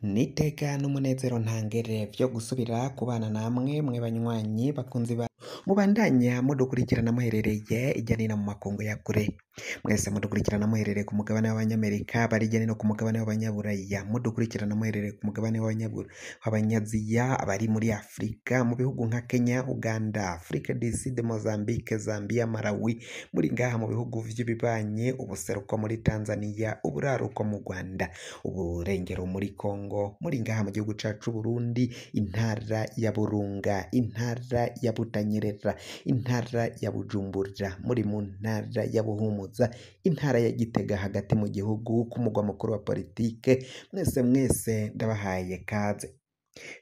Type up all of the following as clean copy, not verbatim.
Niteka n'umunezero ntangere vyo gusubira kubana namwe mwe banywanyi bakunzi ba mubandanya mudukurikirana muherereye irya nino mu makungu ya kure, mwese mudukurikirana muherereye ku mugabane w'abanyamerika bari irya nino ku mugabane w'abanyaburaya, mudukurikirana muherereye ku mugabane w'abanyaziya abari muri Afrika mu bihugu nka Kenya, Uganda, Afrika du Sud, Mozambique, Zambia, Malawi, muri ngaha mu bihugu vy'ibibanye, ubuseruko muri Tanzania, uburaruko mu Rwanda, uburengero muri Kongo, muri ngaha mu gihugu cacu Burundi, intara ya Burunga, intara ya Butanyerera, intara ya Bujumbura, muri mu ntara ya Buhumuza, intara ya Gitega hagati mu gihugu ku mugwa mukuru wa politike, mwese ndabahaye kaze.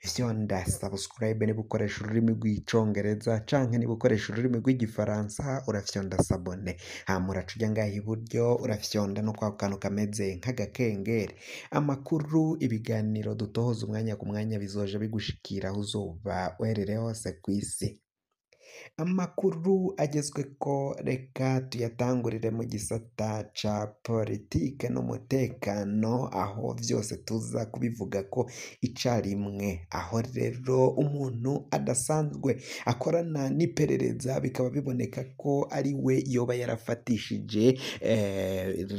Fyonda subscribe niba ukoresha ururimi rw'icongereza canke niba ukoresha ururimi rw'igifaransa urafyonda sabone, hama uraca uja ngaha iburyo urafyonda no kwa kantu kameze nk'agakengeri, amakuru ibiganiro dutohoza umwanya ku mwanya bizoja bigushikira aho uzoba uherereye hose kw'isi. Amakuru agezweko reka tuyatangurire mu gisata ca politike n'umutekano, aho vyose tuza kubivuga ko icarimwe, aho rero umuntu adasanzwe akorana n'iperereza bikaba biboneka ko ari we yoba yarafatishije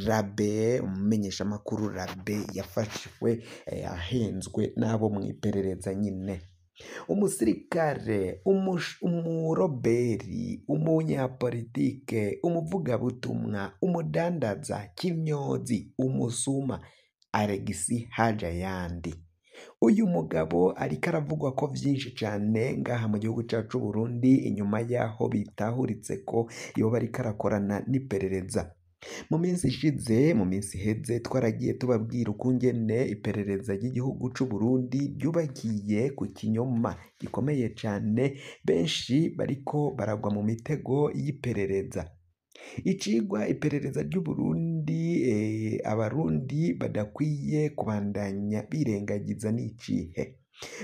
Rabe, umumenyesha makuru Rabe yafashwe ahenzwe n'abo mw'iperereza nyine. Umusirikare, umuroberi, umunyapolitike, umuvugabutumwa, umudandaza, kimyozi, umusuma, Alegisi Hajayandi. Uyu mugabo ariko aravugwa ko vyinshi cane ngaha mu gihugu cacu Burundi, inyuma yaho bitahuritse ko yoba ariko arakorana n'iperereza. Mu minsi ishize, mu minsi iheze twaragiye tubabwira ukungene iperereza ry'igihugu c'u Burundi ryubakiye ku kinyoma gikomeye cane, benshi bariko baragwa mu mitego y'iperereza. Icigwa iperereza ry'u Burundi abarundi badakwiye kubandanya birengagiza n'icihe.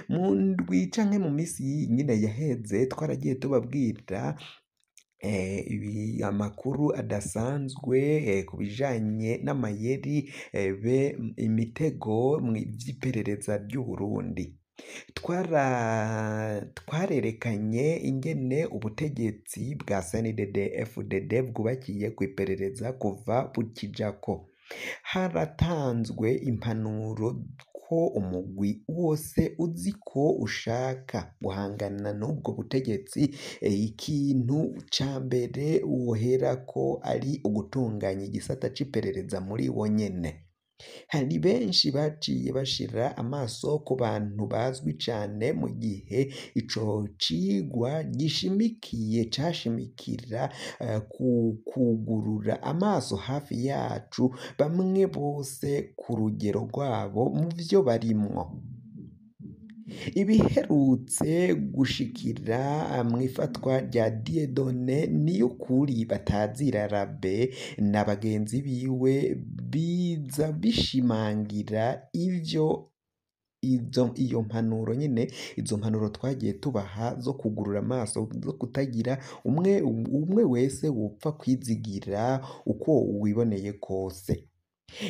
Mu ndwi canke mu misi nyine yaheze twaragiye tubabwira amakuru adasanzwe ku bijanye n'amayeri imitego vy'iperereza ry'u Burundi. Twarerekanye ingene ubutegetsi bwa CNDD FDD bwubakiye ku iperereza kuva bukijako. Haratanzwe impanuro ko umugwi wose uzi ko ushaka guhangana n'ubwo butegetsi, ikintu ca mbere woherako ari ugutunganya igisata c'iperereza muri wo nyene. Hari benshi baciye bashira amaso ku bantu bazwi cane, mu gihe ico cigwa cashimikira kugurura amaso hafi yacu, bamwe bose ku rugero rwabo mu vyo barimwo. Ibiherutse gushikira mw'ifatwa rya Dieudonné Niyukuri batazira Rabe na bagenzi biwe biza bishimangira iyo mpanuro nyine, izo mpanuro twagiye tubaha zo kugurura amaso, zo kutagira umwe wese wopfa kwizigira uko wiboneye kose.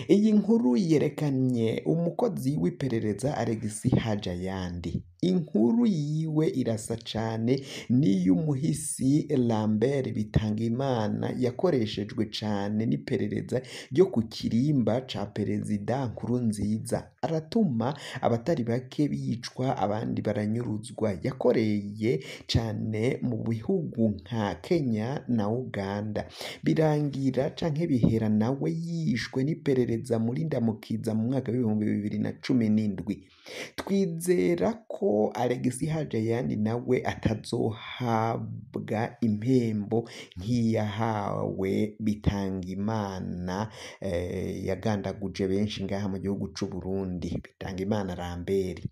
Iyi nkuru yerekanye umukozi w'iperereza Alegisi Hajayandi. Inkuru yiwe irasa cane n'iy'umuhisi Lambert Bitangimana yakoreshejwe cane n'iperereza ryo ku kirimba ca Perezida Nkurunziza, aratuma abatari bake bicwa abandi baranyuruzwa. Yakoreye cane mu bihugu nka Kenya na Uganda, birangira canke bihera nawe yishwe n'iperereza muri Ndamukiza mu mwaka w'2017. Twizera ko Alegisi Hajayandi nawe atazohabwa impembo nk'iyahawe Bitangimana yagandaguje benshi ngaha mu gihugu c'u Burundi, Bitangimana Lambert.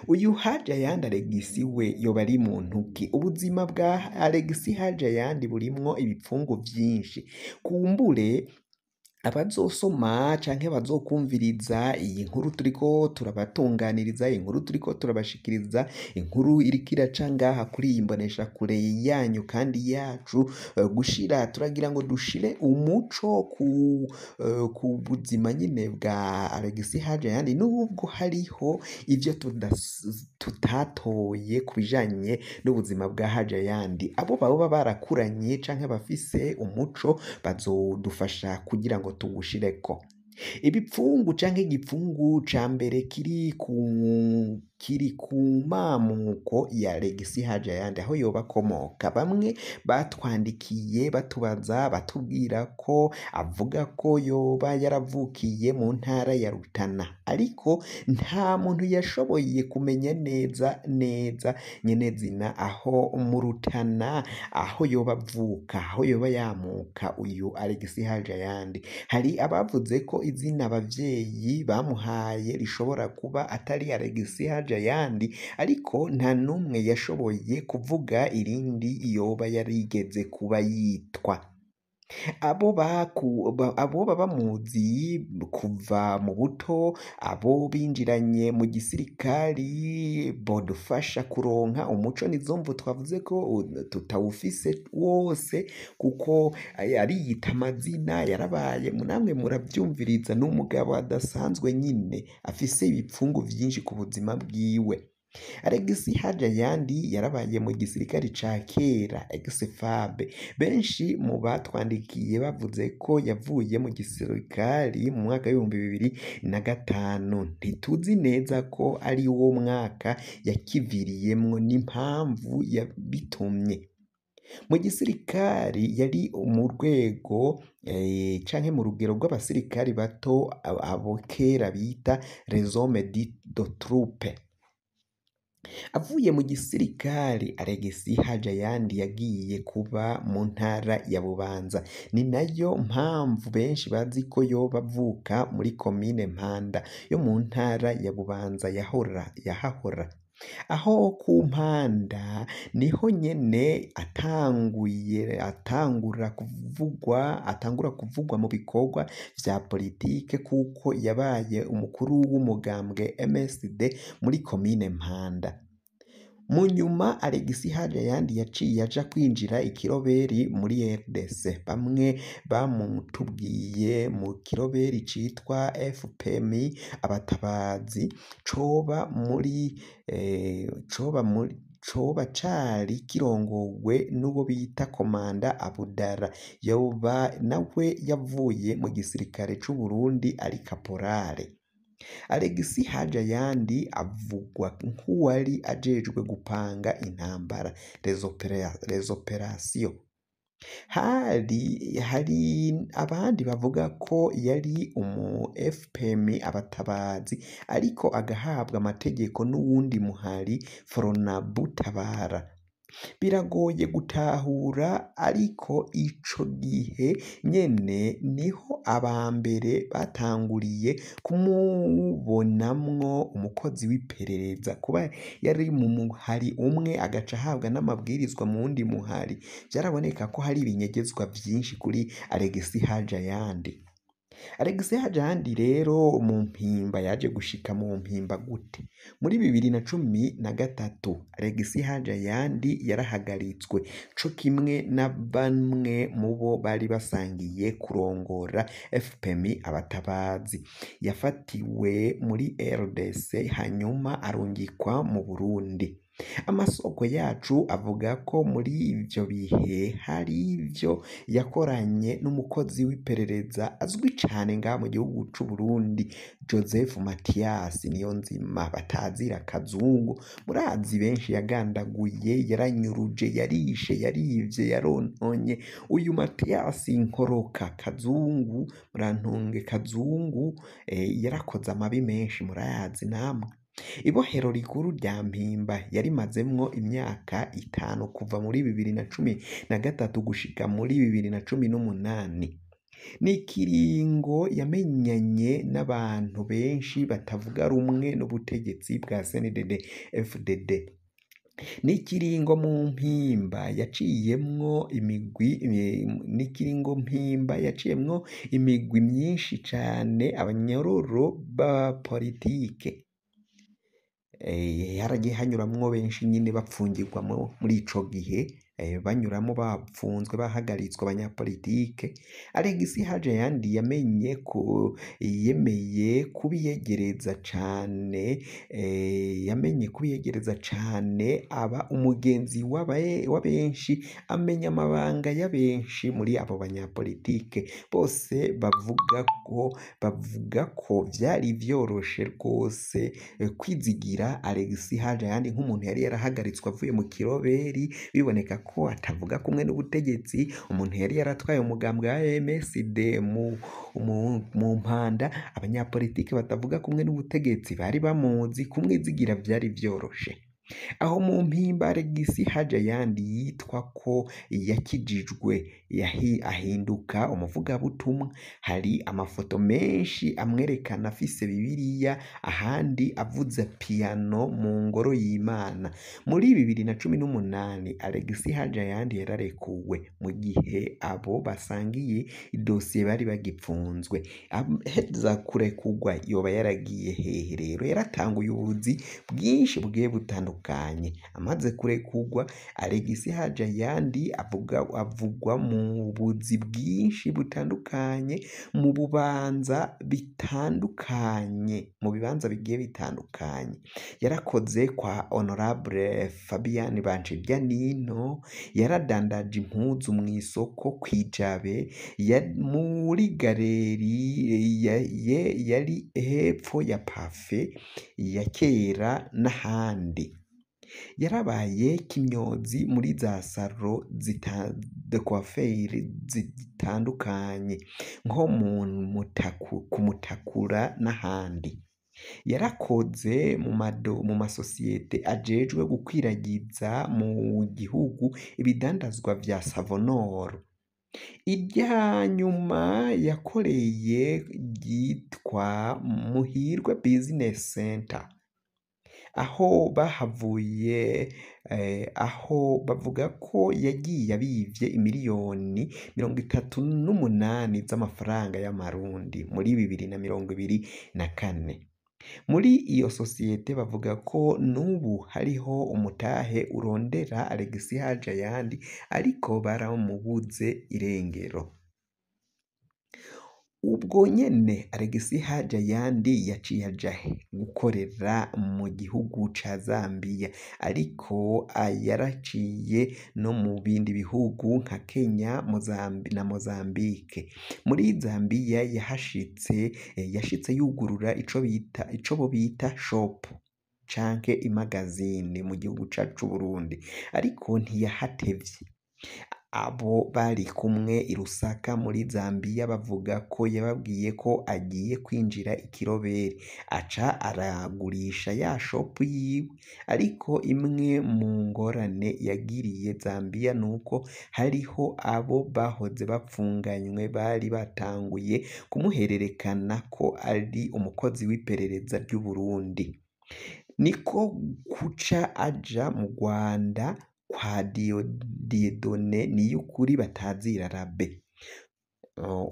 Uyu Hajayandi Alegisi we yoba ari muntu ki? Ubuzima bwa Alegisi Hajayandi burimwo ibipfungu vyinshi, kumbure abazosoma canke bazokumviriza iyi nkuru turiko turabatunganiriza, inkuru turiko turabashikiriza, inkuru iriko iraca ngaha kuri iyi mboneshakure yanyu kandi yacu, gushira turagira ngo dushire umuco ku buzima nyine bwa Alex Hajayandi, nubwo hariho ivyo tutatoye ku bijanye n'ubuzima bwa Hajayandi. Abo baba barakuranye canke bafise umuco bazodufasha kugira ngo tuwushireko. Ibipfungu canke igipfungu ca mbere kiri ku mamuko ya Alex Hajayandi, aho yoba akomoka. Bamwe batwandikiye batubaza batubwira ko avuga ko yoba yaravukiye mu ntara ya Rutana, ariko nta muntu yashoboye kumenya neza nyene zina aho mu Rutana, aho yoba avuka, aho yoba yamuka uyu Alex Hajayandi. Hari abavuze ko izina abavyeyi bamuhaye rishobora kuba atari Alex Hajayandi, ariko nta numwe yashoboye kuvuga irindi yoba yarigeze kuba yitwa. Abo baba muzi kuva mu buto, abo binjiranye mu gisirikari bodufasha kuronka umuco, nizomvu twavuze ko tutawufise wose, kuko ariyita amazina yarabaye, namwe muravyumviriza, n'umugabo adasanzwe nyine afise ibipfungu vyinshi ku buzima bwiwe. Alex Hajayandi yarabaye mu gisirikari ca kera ex-FAB. Benshi mu batwandikiye bavuze ko yavuye mu gisirikari mu mwaka w'2005. Ntituzi neza ko ari wo mwaka yakiviriyemwo n'impamvu yabitumye. Mu gisirikari yari mu rwego canke mu rugero rw'abasirikari bato, abo kera bita les hommes de troupe. Avuye mu gisirikari, Alex Hajayandi yagiye kuba mu ntara ya Bubanza. Ni nayo mpamvu benshi bazi ko yoba avuka muri komine Mpanda yo mu ntara ya Bubanza yahahora. Aho ku Mpanda niho nyene atangura kuvugwa mu bikorwa vya politike, kuko yabaye umukuru w'umugambwe MSD muri komine Mpanda. Mu nyuma Alex Hajayandi yaciye aja kwinjira ikiroberi muri RDC. Bamwe bamutubwiye mu kiroberi citwa FPM abatabazi, coba cari kirongowe n'uwo bita komanda Abudara, yoba nawe yavuye mu gisirikare c'u Burundi ari kaporale. Alex Hajayandi avugwa nk'uwari ajejwe gupanga intambara, les opérations. Hari abandi bavuga ko yari umu FPM abatabazi, ariko agahabwa amategeko n'uwundi muhari Fronabu Tabara. Biragoye gutahura, ariko ico gihe nyene niho abambere batanguriye kumubonamwo umukozi w'iperereza, kuba yari mu muhari umwe agaca ahabwa n'amabwirizwa mu wundi muhari. Vyaraboneka ko hari ibinyegezwa vyinshi kuri Alex Hajayandi. Alex Hajayandi rero mu mpimba yaje gushika mu mpimba gute? Muri 2013 Alex Hajayandi yarahagaritswe, co kimwe na bamwe mubo bari basangiye kurongora FPM abatabazi. Yafatiwe muri RDC hanyuma arungikwa mu Burundi. Amasoko yacu avuga ko muri ivyo bihe hari ivyo yakoranye n'umukozi w'iperereza azwi cane ngaha mu gihugu c'u Burundi, Joseph Mathias Niyonzima batazira Kazungu. Murazi benshi yagandaguye, yaranyuruje, yarishe, yarivye, yarononye. Uyu Mathias Nkoroka Kazungu, Murantunge Kazungu, yarakoze amabi menshi, murayazi namwe. Ibohero rikuru rya Mpimba yarimazemwo imyaka 5 kuva muri 2013 gushika muri 2018. Ni kiringo yamenyanye n'abantu benshi batavuga rumwe n'ubutegetsi bwa CNDD FDD. n'ikiringo mu mpimba yaciyemwo imigwi myinshi cane abanyororo ba politike. Haragiye hanyuramwo benshi nyine bapfungirwamo muri ico gihe, banyuramo bapfunzwe bahagaritswe abanyapolitike. Alegisi Hajayandi yemeye kubiyegereza cane, aba umugenzi wa benshi, amenya amabanga ya benshi muri abo banyapolitike. Bose bavuga ko vyari vyoroshe rwose kwizigira Alegisi Hajayandi nk'umuntu yari yarahagaritswe avuye mu kiroberi, biboneka ko atavuga kumwe n'ubutegetsi, umuntu yari yaratwaye umugambwe wa MSD mu mpanda. Abanyapolitike batavuga kumwe n'ubutegetsi bari bamuzi, kumwizigira vyari vyoroshe. Aho mu mpimba Alegisi Hajayandi yitwa ko yakijijwe, ahinduka umuvugabutumwa. Hari amafoto menshi amwerekana afise Bibiliya, ahandi avuza piano mu ngoro y'Imana. Muri 2018 Alegisi Hajayandi yararekuwe, mu gihe abo basangiye idosiye bari bagipfunzwe. Aheza kurekurwa yoba yaragiye hehe rero? Yaratanguye ubuzi bwinshi bugiye butandukanye. Amaze kurekurwa, Alegisi Hajayandi avugwa mu buzi bwinshi butandukanye, mu bibanza bigiye bitandukanye. Yarakoze kwa Honorable Fabian Banshiryanino, yaradandaje impuzu mu isoko kwijabe, muri galeri yari hepfo ya pafe ya kera n'ahandi. Yarabaye kimyozi muri za salo de coiffure zitandukanye, nko kumutakura n'ahandi. Yarakoze mu masosiyete ajejwe gukwiragiza mu gihugu ibidandazwa vya Savonoro. Irya nyuma yakoreye ryitwa Muhirwe Business Center, aho bavuga ko yagiye abivye imiliyoni 38 z'amafaranga y'amarundi muri 2024. Muri iyo sosiyete bavuga ko n'ubu hariho umutahe urondera Alegisi Hajayandi, ariko baramubuze irengero. Ubwo nyene Alegisi Hajayandi yaciye aja gukorera mu gihugu ca Zambia, ariko yaraciye no mu bindi bihugu nka Kenya na Mozambique. Muri Zambia yashitse yugurura ico bo bita shop canke imagazine mu gihugu cacu Burundi, ariko ntiyahatevye. Abo bari kumwe i Lusaka muri Zambia bavuga ko yababwiye ko agiye kwinjira ikiroberi, aca aragurisha ya shop yiwe. Ariko imwe mu ngorane yagiriye Zambia nuko hariho abo bahoze bapfunganywe bari batanguye kumuhererekana ko ari umukozi w'iperereza ry'u Burundi. Niko kuca aja mu Rwanda kwa Dieudonné Niyukuri batazira Rabe,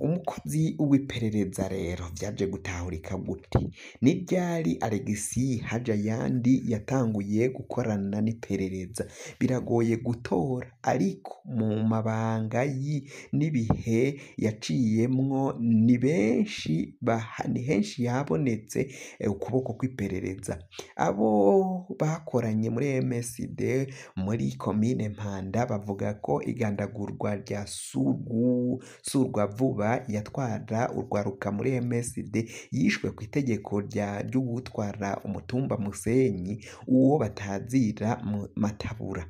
umukozi w'iperereza. Rero vyaje gutahurika gute? Ni ryari Alegisi Hajayandi yatanguye gukorana n'iperereza? Biragoye gutora, ariko mu mabanga n'ibihe yaciyemwo ni henshi yabonetse ukuboko kw'iperereza. Abo bakoranye muri MSD muri komine Mpanda bavuga ko igandagurwa rya Surwavuba yatwara urwaruka muri MSD yishwe ku itegeko ry'uwutwara umutumba Musenyi, uwo batazira Matabura.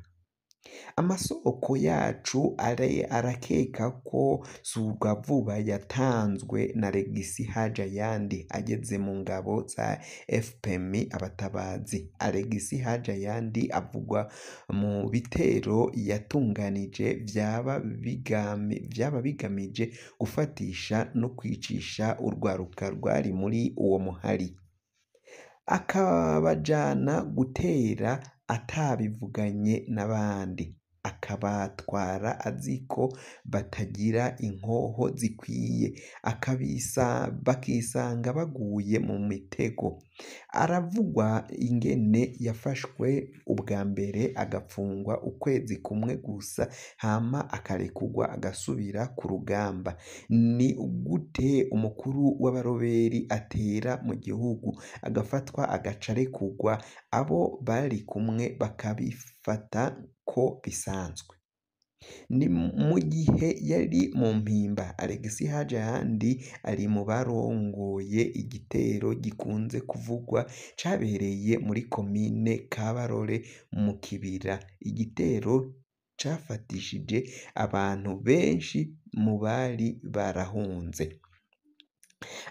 Amasoko yacu arakeka ko Surwavuba yatanzwe na Alegisi Hajayandi ageze mu ngabo za FPM abatabazi. Alegisi Hajayandi avugwa mu bitero yatunganije vyaba bigamije gufatisha no kwicisha urwaruka rwari muri uwo muhari, akabajana gutera atabivuganye n'abandi, akabatwara aziko batagira inkoho zikwiye, bakisanga baguye mu mitego. Aravugwa ingene yafashwe ubwa mbere agafungwa ukwezi kumwe gusa, hama akarekurwa agasubira ku rugamba. Ni gute umukuru w'abaroberi atera mu gihugu agafatwa agaca arekurwa, abo bari kumwe bakabifata ko bisanzwe? Ni mu gihe yari mu mpimba, Alexis Hajayandi ari mu barongoye igitero gikunze kuvugwa cabereye muri komine Kabarore mu Kibira. Igitero cafatishije abantu benshi mu bari barahunze.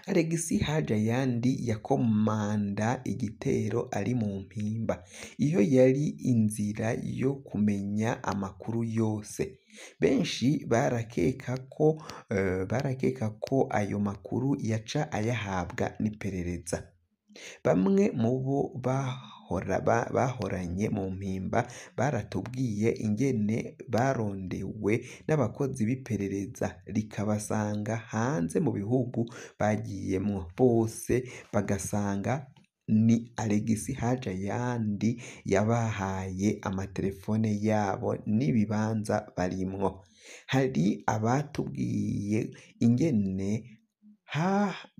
Alexis Hajayandi yakomanda igitero ari mu mpimba. Iyo yari inzira yo kumenya amakuru yose. Benshi barakeka ko ayo makuru yaca ayahabwa n'iperereza. Bamwe mu bo bahoranye mu mpimba baratubwiye ingene barondewe n'abakozi b'iperereza rikabasanga hanze mu bihugu bagiyemwo, bose bagasanga ni Alexis Hajayandi yabahaye amatelefone yabo n'ibibanza barimwo. Hari abatubwiye ingene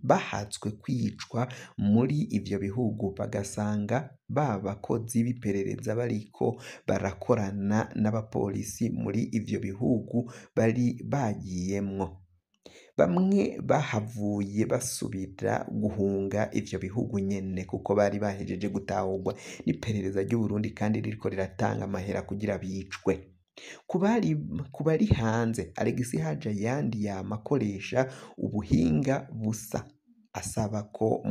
bahatswe kwicwa muri ivyo bihugu, bagasanga ba bakozi b'iperereza bariko barakorana n'abapolisi muri ivyo bihugu bari bagiyemwo. Bamwe bahavuye basubira guhunga ivyo bihugu nyene kuko bari bahejeje gutahurwa n'iperereza ry'u Burundi kandi ririko riratanga amahera kugira bicwe. Ku bari hanze, Alexis Hajayandi yama akoresha ubuhinga busa, asaba ko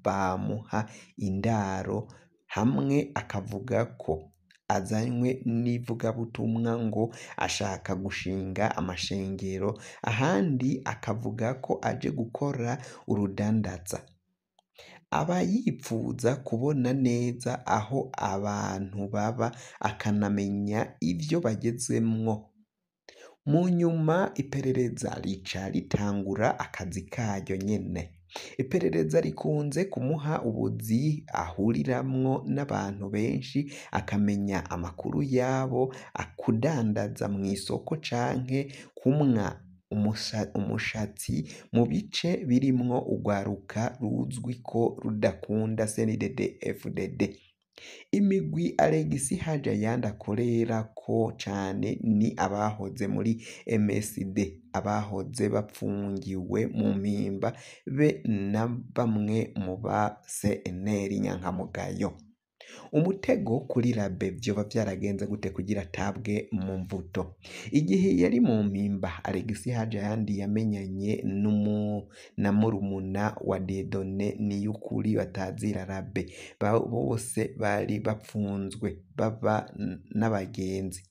bamuha indaro, hamwe akavuga ko azanywe n'ivugabutumwa ngo ashaka gushinga amashengero, ahandi akavuga ko aje gukora urudandaza. Aba yipfuza kubona neza aho abantu baba, akanamenya ivyo bagezemwo. Mu nyuma iperereza rica ritangura akazi karyo nyene. Iperereza rikunze kumuha ubuzi ahuriramwo n'abantu benshi, akamenya amakuru yabo, akudandaza mw'isoko canke kumwa umushatsi mu bice birimwo urwaruka ruzwi ko rudakunda CNDD-FDD. Imigwi Alexis Hajayandi akorerako cane ni abahoze muri MSD, abahoze bapfungiwe mu mpimba be na bamwe mu ba CNL Nyankamugayo. Umutego kuri Labe vyoba vyaragenze gute kugira atabwe mu mvuto? Igihe yari mu mpimba, Alexis Hajayandi yamenyanye na murumuna wa Dieudonné Niyukuri batazira Labe. Bose bari bapfunzwe baba n'abagenzi.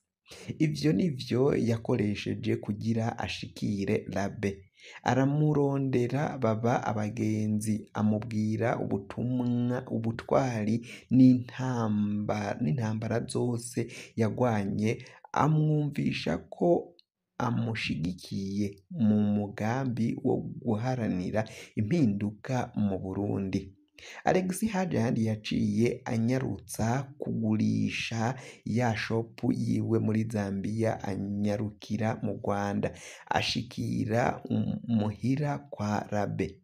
Ivyo nivyo yakoresheje kugira ashikire Labe. Aramurondera baba abagenzi, amubwira ubutwari n'intambara zose yagwanye, amwumvisha ko amushigikiye mu mugambi wo guharanira impinduka mu Burundi. Alexis Hajayandi yaciye anyarutsa kugurisha ya shopu yiwe muri Zambia, anyarukira mu Rwanda, ashikira muhira kwa Labe.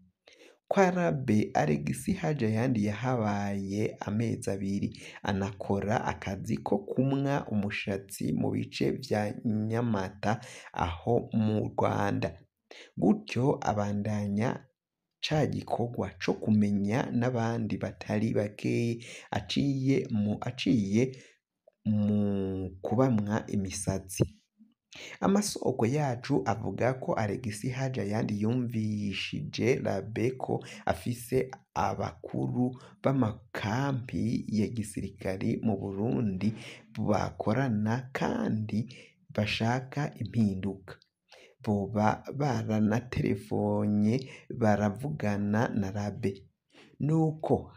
Kwa Labe, Alexis Hajayandi yahabaye amezi 2, anakora akazi ko kumwa umushatsi mu bice vya Nyamata aho mu Rwanda. Gutyo abandanya ca gikorwa co kumenya n'abandi batari bake, aciye mu kubamwa imisatsi. Amasoko yacu avuga ko Alexis Hajayandi yumvishije Labe ko afise abakuru b'amakampi ya gisirikari mu Burundi bakorana kandi bashaka impinduka. Boba baranatelefonye baravugana na Labe. nuko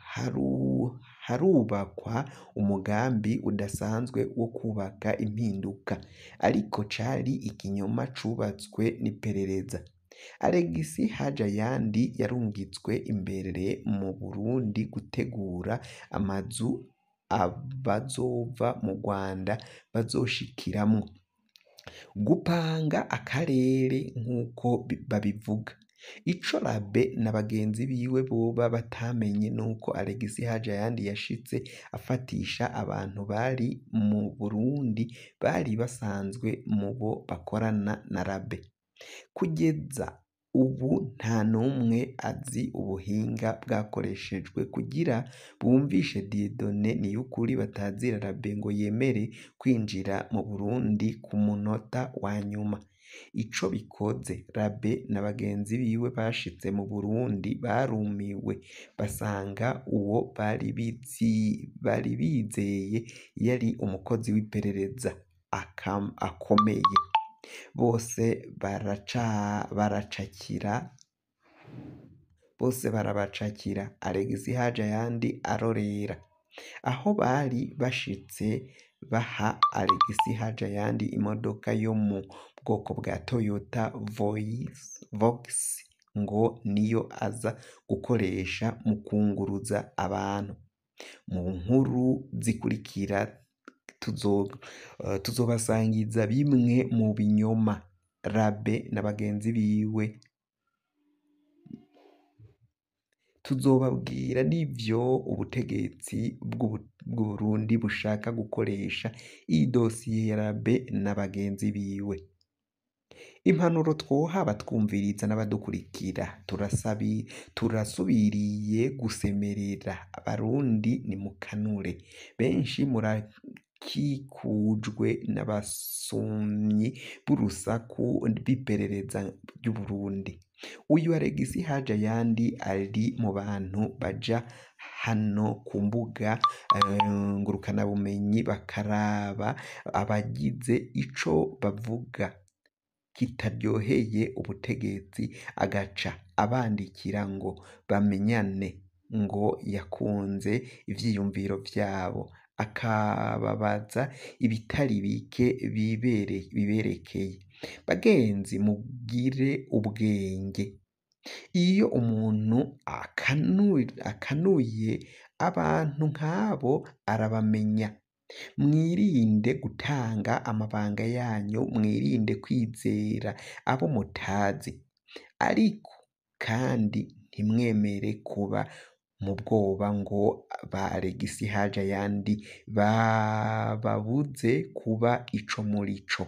harubakwa umugambi udasanzwe wo kubaka impinduka, ariko cari ikinyoma cubatswe n'iperereza. Alegisi Hajayandi yarungitswe imbere mu Burundi gutegura amazu abazova mu Rwanda bazoshikiramwo, gupanga akarere nk'uko babivuga. Ico Rabe na bagenzi biwe boba batamenye nuko Alegisi Hajayandi yashitse afatisha abantu bari mu Burundi bari basanzwe mu bo bakorana na Rabe. Kugeza ubu nta n'umwe azi ubuhinga bwakoreshejwe kugira bumvishe Dieudonné Niyukuri batazira Rabe ngo yemere kwinjira mu Burundi ku munota wa nyuma. Ico bikoze, Rabe na bagenzi biwe bashitse mu Burundi barumiwe, basanga uwo bari bizeye yari umukozi w'iperereza akomeye. Bose barabacakira, Alegisi Hajayandi arorera. Aho bari bashitse baha Alegisi Hajayandi imodoka yo mu bwoko bwa Toyota Vox ngo niyo aza gukoresha mu kunguruza abantu. Mu nkuru zikurikira tuzobasangiza bimwe mu binyoma Rabe na bagenzi biwe, tuzobabwira n'ivyo ubutegetsi bw'Uburundi bushaka gukoresha iyi dosiye ya Rabe na bagenzi biwe. Impanuro twoha abatwumviriza n'abadukurikira, turasubiriye gusemerera Abarundi nimukanure. Benshi murakikujwe n'abasumyi b'urusaku b'iperereza ry'Uburundi. Uyu Alegisi Hajayandi ari mu bantu baja hano ku mbuga ngurukanabumenyi bakaraba abagize ico bavuga kitaryoheye ubutegetsi, agaca abandikira ngo bamenyane, ngo yakunze ivyiyumviro vyabo, akababaza ibitari bike biberekeye. Bagenzi, mugire ubwenge. Iyo umuntu akanuye abantu nk'abo arabamenya. Mwirinde gutanga amabanga yanyu, mwirinde kwizera abo mutazi, ariko kandi ntimwemere kuba mu bwoba ngo ba Alegisi Hajayandi bababuze kuba ico muri co,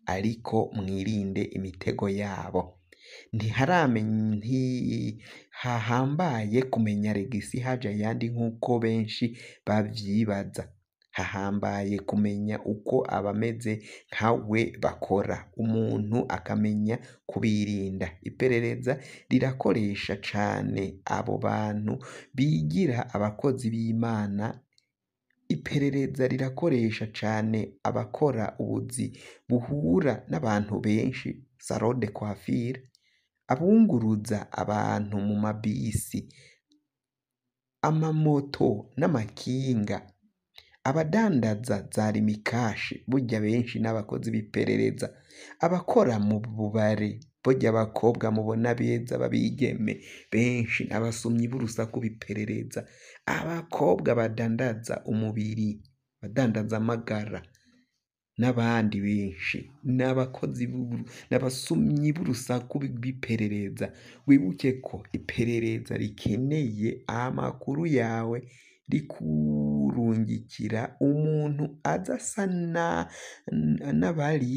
ariko mwirinde imitego yabo. Ntihahambaye kumenya Alegisi Hajayandi nk'uko benshi bavyibaza. Hahambaye kumenya uko abameze nkawe bakora, umuntu akamenya kubirinda. Iperereza rirakoresha cane abo bantu bigira abakozi b'Imana. Iperereza rirakoresha cane abakora ubuzi buhura n'abantu benshi, salon de coiffure, abunguruza abantu mu mabisi, amamoto n'amakinga, abadandaza za rimikashi, burya benshi n'abakozi b'iperereza. Abakora mu bubare, burya abakobwa mubona beza babigeme, benshi n'abasumyi b'urusaku b'iperereza. Abakobwa badandaza umubiri, badandaza amagara, n'abandi benshi n'abasumyi b'urusaku b'iperereza. Wibuke ko iperereza rikeneye amakuru yawe, rikurungikira umuntu azasa n'abari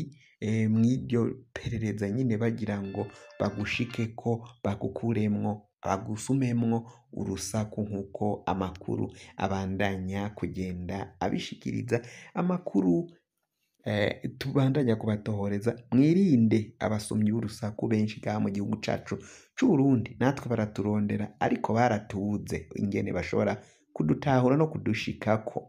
mw'iryo perereza nyine, bagira ngo bagushikeko, bagukuremwo, bagusumemwo urusaku, nk'uko amakuru abandanya kugenda abishikiriza. Amakuru tubandanya kubatohoreza. Mwirinde abasumyi b'urusaku benshi ngaha mu gihugu cacu c'Uburundi. Natwe baraturondera, ariko baratubuze ingene bashobora kudutahura no kudushikako.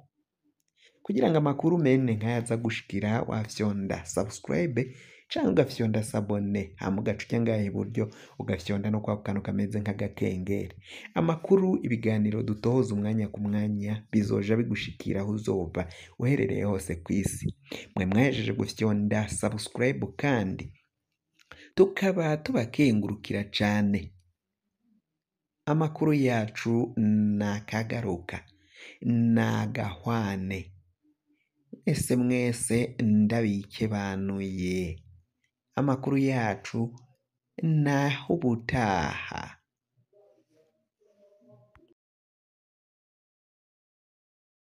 Kugira ngo amakuru mene nk'aya aza gushikira, wafyonda subscribe canke ugafyonda sabone hama ugaca uja ngaha iburyo ugafyonda no kwako kantu kameze nk'agakengeri. Amakuru, ibiganiro dutohoza umwanya ku mwanya bizoja bigushikira aho uzoba uherereye hose kw'isi. Mwe mwahejeje gufyonda subscribe kandi tukaba tubakengurukira cane. Amakuru yacu nakagaruka, nagahwane. Mwese ndabikebanuye. Amakuru yacu naho ubutaha.